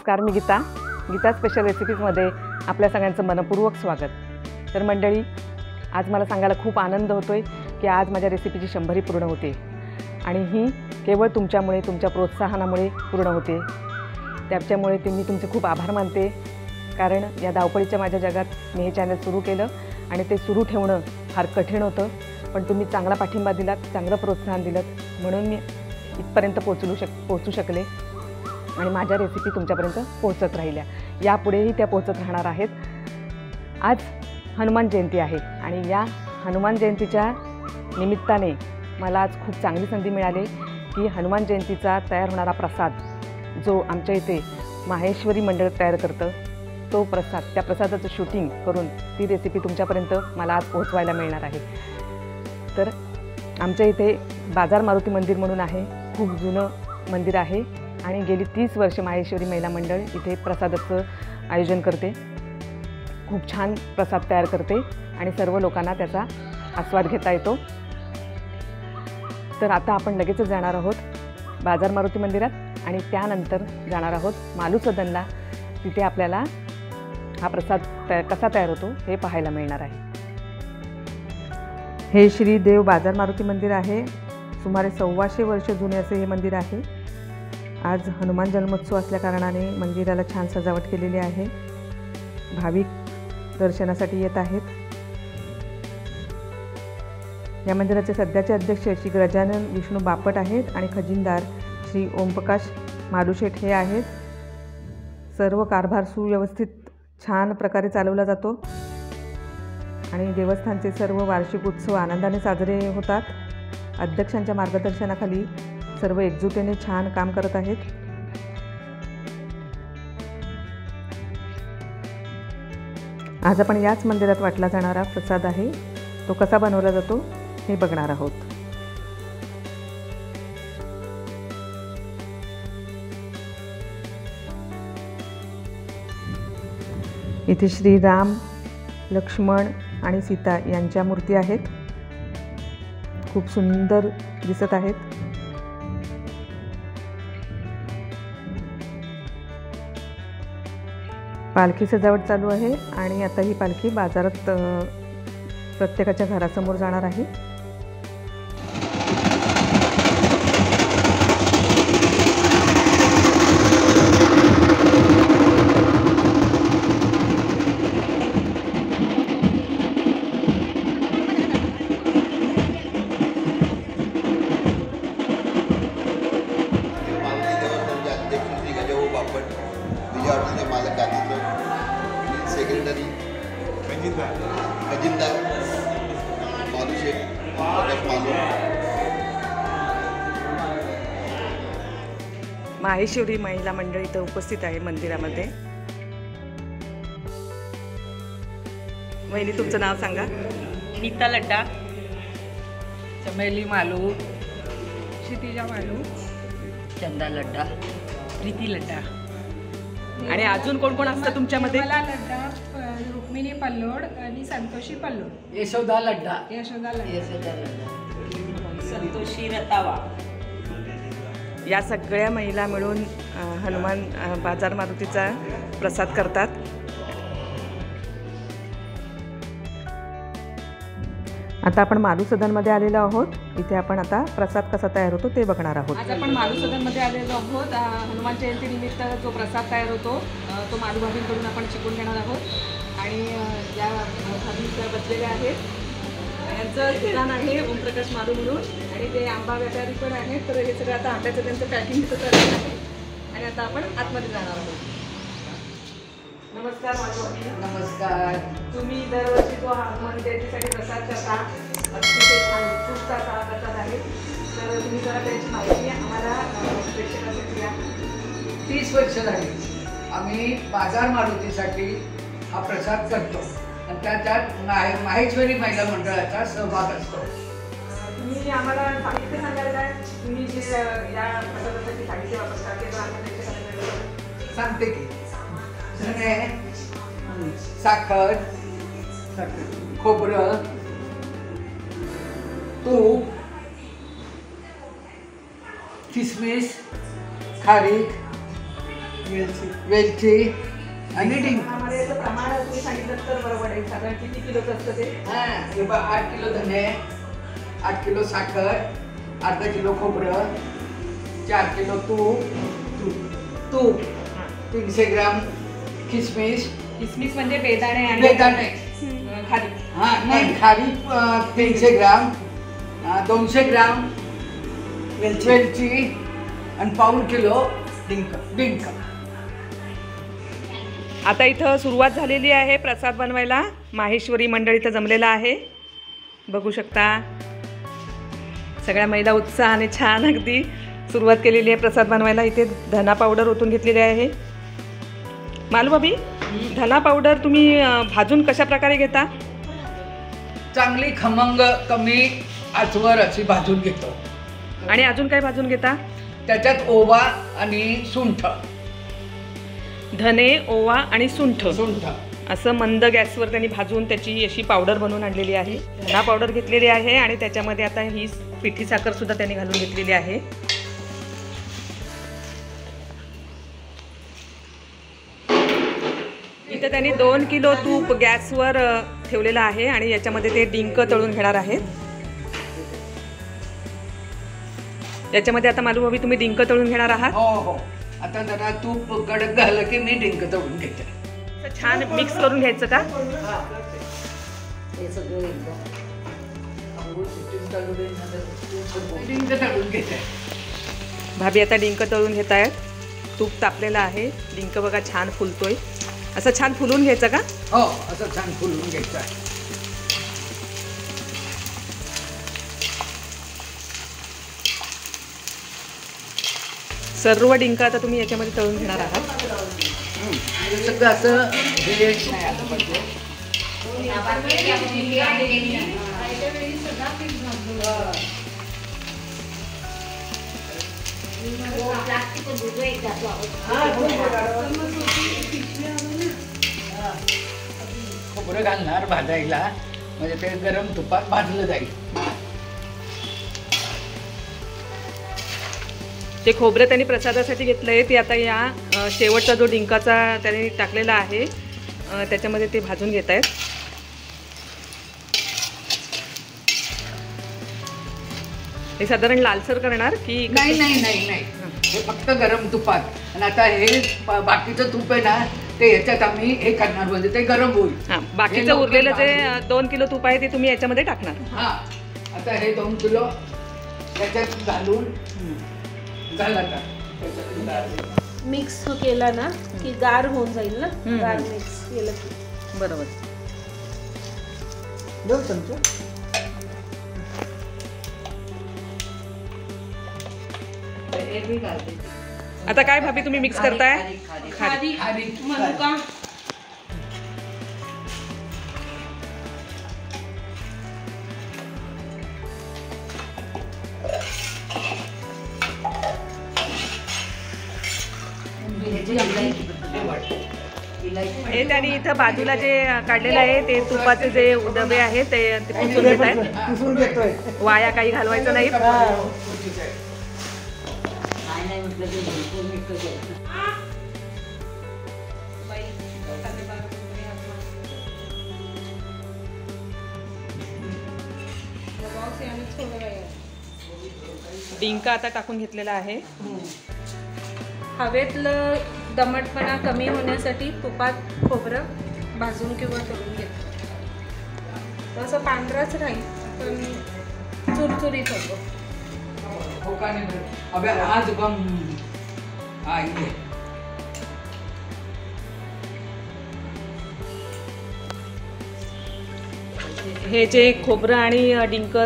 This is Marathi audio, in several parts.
नमस्कार, मी गीता. गीता स्पेशल रेसिपीजमध्ये आपल्या सगळ्यांचं मनपूर्वक स्वागत. तर मंडळी, आज मला सांगायला खूप आनंद होतोय की आज माझ्या रेसिपीची 100 पूर्ण होते आणि ही केवळ तुमच्यामुळे, तुमच्या प्रोत्साहनामुळे पूर्ण होते. त्याच्यामुळे मी तुमचे खूप आभार मानते. कारण या धावपळीच्या माझ्या जगात मी हे चॅनल सुरू केलं आणि ते सुरू ठेवणं फार कठीण होतं, पण तुम्ही चांगला पाठिंबा दिलात, चांगलं प्रोत्साहन दिलं, म्हणून मी इथपर्यंत पोहोचू शकले आणि माझ्या रेसिपी तुमच्यापर्यंत पोहोचत राहिल्या. यापुढेही त्या पोहोचत राहणार आहेत. आज हनुमान जयंती आहे आणि या हनुमान जयंतीच्या निमित्ताने मला आज खूप चांगली संधी मिळाली की हनुमान जयंतीचा तयार होणारा प्रसाद जो आमच्या इथे माहेश्वरी मंडळ तयार करतं, तो प्रसाद, त्या प्रसादाचं शूटिंग करून ती रेसिपी तुमच्यापर्यंत मला आज पोहोचवायला मिळणार आहे. तर आमच्या इथे बाजार मारुती मंदिर म्हणून आहे, खूप जुनं मंदिर आहे आणि गेली 30 वर्ष माहेश्वरी महिला मंडळ इथे प्रसादाचं आयोजन करते. खूप छान प्रसाद तयार करते आणि सर्व लोकांना त्याचा आस्वाद घेता येतो. तर आता आपण लगेचच जाणार आहोत बाजार मारुती मंदिरात आणि त्यानंतर जाणार आहोत मालू सदनला. तिथे आपल्याला हा प्रसाद कसा तयार होतो हे पाहायला मिळणार आहे. हे श्री देव बाजार मारुती मंदिर आहे. सुमारे 125 वर्ष जुने असे हे मंदिर आहे. आज हनुमान जन्मोत्सव असल्याकारणाने मंदिराला छान सजावट केलेली आहे. भाविक दर्शनासाठी येत आहेत. या मंदिराचे सध्याचे अध्यक्ष श्री गजानन विष्णू बापट आहेत आणि खजिनदार श्री ओमप्रकाश मालुशेठ हे आहेत. सर्व कारभार सुव्यवस्थित छान प्रकारे चालवला जातो आणि देवस्थानचे सर्व वार्षिक उत्सव आनंदाने साजरे होतात. अध्यक्षांच्या मार्गदर्शनाखाली सर्व एकजुटीने छान काम करत आहेत. आज आपण याच मंदिरात वाटला जाणारा प्रसाद आहे, तो कसा बनवला जातो हे बघणार आहोत. इथे श्रीराम, लक्ष्मण आणि सीता यांच्या मूर्ती आहेत. खूप सुंदर दिसत आहेत. पालखी सजावट चालू आहे आणि आता ही पालखी बाजारात प्रत्येकाच्या घरासमोर जाणार आहे. सेक्रेटरी खजिनदार मालुशेठ माहेश्वरी महिला मंडळ इथं उपस्थित आहे मंदिरामध्ये. वहिनी, तुमचं नाव सांगा. नीता लड्डा, चमेली मालू, क्षितिजा मालू, चंदा लड्डा, प्रीती लड्डा. आणि अजून कोण कोण असतं तुमच्यामध्ये? मला लड्डा, रुक्मिणी पल्लोड आणि संतोषी पल्लोड. यशोदा लड्डा, यशोदा लड्डा, संतोषी रतावा. या सगळ्या महिला मिळून हनुमान बाजार मारुतीचा प्रसाद करतात. आता आपण मालू सदनमध्ये आलेलो आहोत. इथे आपण आता प्रसाद कसा तयार होतो ते बघणार आहोत. आज आपण मालू सदनमध्ये आलेलो आहोत. हनुमान जयंती निमित्त जो प्रसाद तयार होतो तो मालू भाभींकडून आपण शिकून घेणार आहोत. आणि या भाभी बसलेल्या आहेत. यांचं ठिकाण आहे ओमप्रकाश मालू म्हणून आणि ते आंबा व्यापारी पण आहेत. तर हे सगळं आता आंब्याचं त्यांचं पॅकिंग तिथं चाललं आहे आणि आता आपण आतमध्ये जाणार आहोत. नमस्कार मालू भाभी. नमस्कार. तुम्ही दरवर्षी जो हनुमान जयंतीसाठी प्रसाद करता, अतिशय छान उत्सुकता प्रसाद आहे. तर तुम्ही जरा त्याची माहिती आम्हाला प्रेक्षकांसाठी द्या. 30 वर्ष झाली आम्ही बाजार मारुतीसाठी हा प्रसाद करतो आणि त्यात माहेश्वरी महिला मंडळाचा सहभाग असतो. तुम्ही आम्हाला साहित्य सांगायला काय, तुम्ही जे या प्रसादासाठी साहित्य वापरता ते आम्हाला सांगते की धणे, साखर, खोबरं, तूप, किसमिस, खारीक, वेलची आणि डिंक. प्रमाण तुम्ही सांगितलं तर बरोबर आहे. साधारण किती किलोचं असतं ते? 8 किलो धने, 8 किलो साखर, अर्धा किलो खोबरं, 4 किलो तूप, 300 ग्राम किसमिस. किसमिस म्हणजे बेदाणे आणि बेदाणे. खारी. नाही खारी 300 ग्राम, 200 ग्राम वेलची आणि पाऊण किलो डिंक. आता इथं सुरुवात झालेली आहे प्रसाद बनवायला. माहेश्वरी मंडळ इथं जमलेला आहे, बघू शकता. सगळ्या महिला उत्साहाने छान अगदी सुरुवात केलेली आहे प्रसाद बनवायला. इथे धना पावडर ओतून घेतलेली आहे. मालूबाबी, धना पावडर तुम्ही भाजून कशा प्रकारे घेता? चांगली खमंग कमी आचवर अशी भाजून घेतो. आणि अजून काय भाजून घेता? त्याच्यात ओवा आणि सुंठ. धने, ओवा आणि सुंठ असं मंद गॅसवर त्यांनी भाजून त्याची अशी पावडर बनवून आणलेली आहे. धना पावडर घेतलेली आहे आणि त्याच्यामध्ये आता ही पिठी साखर सुद्धा त्यांनी घालून घेतलेली आहे. इथे त्यांनी 2 किलो तूप गॅसवर ठेवलेलं आहे आणि याच्यामध्ये ते डिंक तळून घेणार आहेत. याच्यामध्ये आता मालूबाबी तुम्ही डिंक तळून घेणार आहात? हो. आता जरा तूप कडक झालं की मी डिंक तळून घेते. छान मिक्स करून घ्यायचं का? डिंक तळून घेते. भाभी आता डिंक तळून घेत आहेत. तूप तापलेलं आहे. डिंक बघा छान फुलतोय. असं छान फुलून घ्यायचं का? हो, असं छान फुलून घ्यायचं आहे. सर्व डिंक आता तुम्ही याच्यामध्ये तळून घेणार आहात. सगळं असं हे नाही आलं पाहिजे. खोबरं घालणार भाजायला, म्हणजे ते गरम तुपात भाजलं जाईल. ते खोबरं त्यांनी प्रसादासाठी घेतलं आहे, ते आता या शेवटचा जो डिंकाचा त्यांनी टाकलेला आहे त्याच्यामध्ये ते भाजून घेत आहेत. हे साधारण लालसर करणार की? नाही, हे फक्त गरम तुपात. आणि आता हे बाकीचं तूप आहे ना, ते याच्यात आम्ही हे करणार, म्हणजे ते गरम होईल. हां, बाकीचं उरलेलं जे 2 किलो तूप आहे ते तुम्ही याच्यामध्ये टाकणार. हां, आता हे 2 किलो याच्यात घालून मिक्स केला ना की गार होऊन जाईल ना. गार मिक्स केलं की बरोबर. आता काय भाभी तुम्ही मिक्स करताय? खारी मनुका. हे त्यांनी इथं बाजूला जे काढलेलं आहे ते तुपाचे जे डबे आहेत ते पुसून घेत आहेत. वाया काही घालवायचं नाही. डिंका आता टाकून घेतलेला आहे. हवेतलं दमटपणा कमी होण्यासाठी तुपात खोबरं भाजून किंवा तळून घेतो. तसं पांढराच राहील पण चुरचुरीत होतो. आज हे जे खोबरं आणि डिंक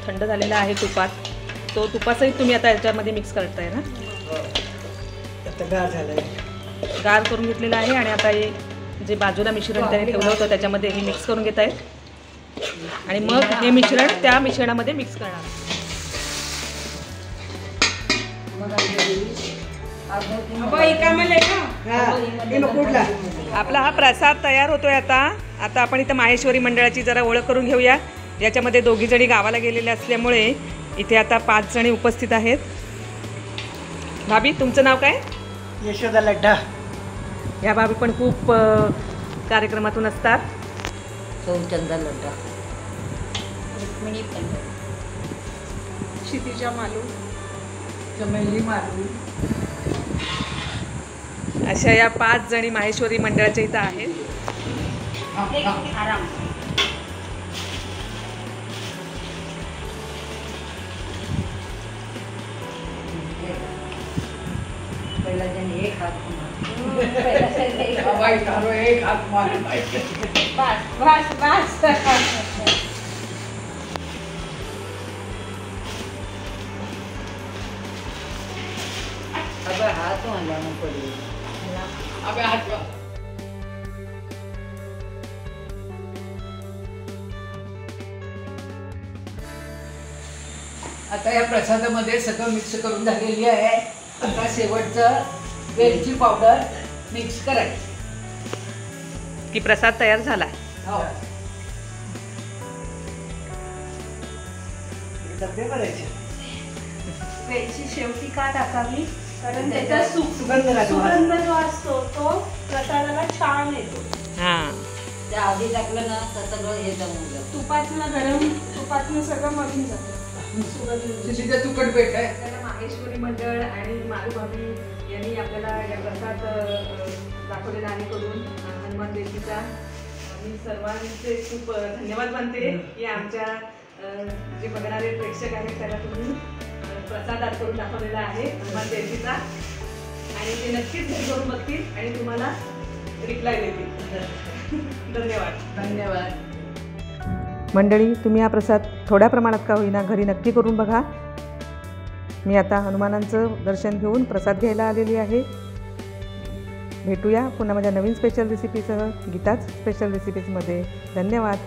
थंड झालेलं आहे तुपात, तो तुपासहित तुम्ही आता याच्यामध्ये मिक्स करताय ना? गार करून घेतलेलं आहे. आणि आता हे जे बाजूला मिश्रण त्याने ठेवलं होतं त्याच्यामध्ये हे मिक्स करून घेत आहेत. आणि मग हे मिश्रण त्या मिश्रणामध्ये मिक्स करणार. आपला हा प्रसाद तयार होतोय. आता आपण इथं माहेश्वरी मंडळाची जरा ओळख करून घेऊया. याच्यामध्ये 2 जणी गावाला गेलेल्या असल्यामुळे इथे आता 5 जणी उपस्थित आहेत. भाभी, तुमचं नाव काय? यशोदा लड्डा. ह्या बाबी पण खूप कार्यक्रमातून असतात. सौचंदा लड्डा. रुक्मिणी पंढरी. क्षितिजा मालू. चमेली मालू. अशा या 5 जणी माहेश्वरी मंडळाच्या इथं आहेत. आराम. पहिला जण एक हात एक हात मार. बस बस बस. अब हात मला मग पडली. अबे हात वा. आता या प्रसादामध्ये सगळं मिक्स करून झालेली आहे. आता शेवटचं वेलची पावडर मिक्स करायची. की प्रसाद तयार झाला. हो. डबे भरायचे. वेलची शेवटी का टाकावी? कारण त्याचा सुगंध राहतो. सुगंध जो असतो तो प्रसादाला छान येतो. हां. त्या आधी टाकलं ना तर सगळं हे जमून जातं. तुपातलं गरम तुपातनं सगळं मरून जातं. तिथे तुकट भेट आहे. आपल्याला माहेश्वरी मंडळ आणि माधुभाभी यांनी आपल्याला या प्रसाद दाखवलेला आहे करून हनुमान जयंतीचा. मी सर्वांचे खूप धन्यवाद मानते की आमच्या जे बघणारे प्रेक्षक आहेत त्याला तुम्ही प्रसाद करून दाखवलेला आहे हनुमान जयंतीचा. आणि ते नक्कीच घरी करून बघतील आणि तुम्हाला रिप्लाय देतील. धन्यवाद. धन्यवाद. मंडळी, तुम्ही हा प्रसाद थोड्या प्रमाणात का होईना घरी नक्की करून बघा. मी आता हनुमानांचं दर्शन घेऊन प्रसाद घ्यायला आलेली आहे. भेटूया पुन्हा माझ्या नवीन स्पेशल रेसिपीसह गीताच स्पेशल रेसिपीजमध्ये. धन्यवाद.